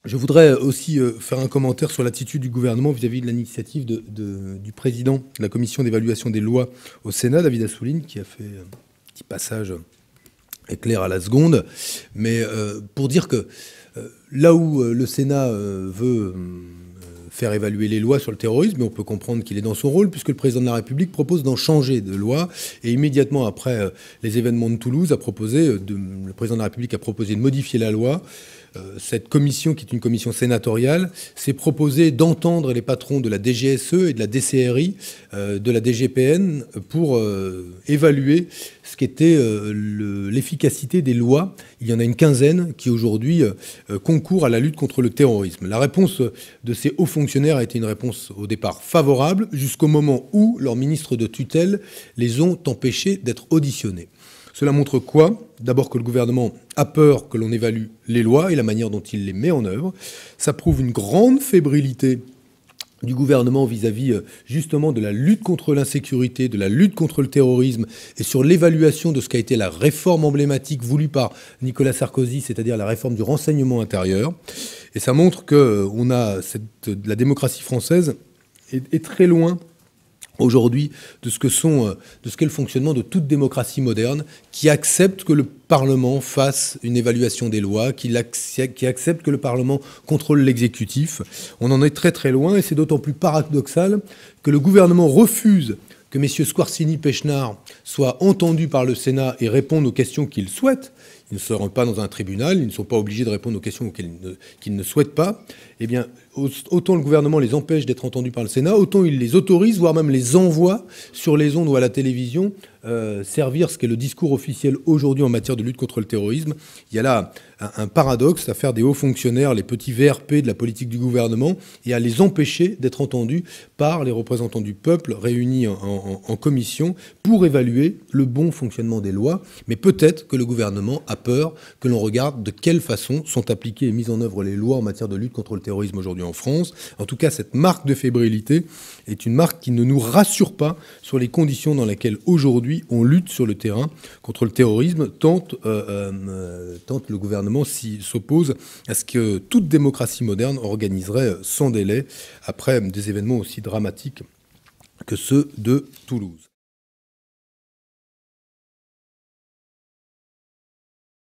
Je voudrais aussi faire un commentaire sur l'attitude du gouvernement vis-à-vis de l'initiative du président de la commission d'évaluation des lois au Sénat, David Assouline, qui a fait un petit passage éclair à la seconde. Mais pour dire que là où le Sénat veut faire évaluer les lois sur le terrorisme, mais on peut comprendre qu'il est dans son rôle, puisque le président de la République propose d'en changer de loi. Et immédiatement après les événements de Toulouse, le président de la République a proposé de modifier la loi. Cette commission, qui est une commission sénatoriale, s'est proposée d'entendre les patrons de la DGSE et de la DCRI, de la DGPN, pour évaluer ce qu'était l'efficacité des lois. Il y en a une quinzaine qui, aujourd'hui, concourent à la lutte contre le terrorisme. La réponse de ces hauts fonctionnaires a été une réponse, au départ, favorable, jusqu'au moment où leurs ministres de tutelle les ont empêchés d'être auditionnés. Cela montre quoi? D'abord que le gouvernement a peur que l'on évalue les lois et la manière dont il les met en œuvre. Ça prouve une grande fébrilité du gouvernement vis-à-vis justement de la lutte contre l'insécurité, de la lutte contre le terrorisme et sur l'évaluation de ce qu'a été la réforme emblématique voulue par Nicolas Sarkozy, c'est-à-dire la réforme du renseignement intérieur. Et ça montre que la démocratie française est très loin aujourd'hui de ce qu'est le fonctionnement de toute démocratie moderne, qui accepte que le Parlement fasse une évaluation des lois, qui accepte que le Parlement contrôle l'exécutif. On en est très très loin, et c'est d'autant plus paradoxal que le gouvernement refuse que messieurs Squarcini, Pechnard soient entendus par le Sénat et répondent aux questions qu'ils souhaitent. Ils ne seront pas dans un tribunal, ils ne sont pas obligés de répondre aux questions qu'ils ne souhaitent pas. Eh bien, autant le gouvernement les empêche d'être entendus par le Sénat, autant il les autorise, voire même les envoie sur les ondes ou à la télévision, servir ce qu'est le discours officiel aujourd'hui en matière de lutte contre le terrorisme. Il y a là un paradoxe à faire des hauts fonctionnaires les petits VRP de la politique du gouvernement et à les empêcher d'être entendus par les représentants du peuple réunis en commission pour évaluer le bon fonctionnement des lois. Mais peut-être que le gouvernement a peur que l'on regarde de quelle façon sont appliquées et mises en œuvre les lois en matière de lutte contre le terrorisme aujourd'hui en France. En tout cas, cette marque de fébrilité est une marque qui ne nous rassure pas sur les conditions dans lesquelles aujourd'hui on lutte sur le terrain contre le terrorisme, tant le gouvernement s'oppose à ce que toute démocratie moderne organiserait sans délai après des événements aussi dramatiques que ceux de Toulouse.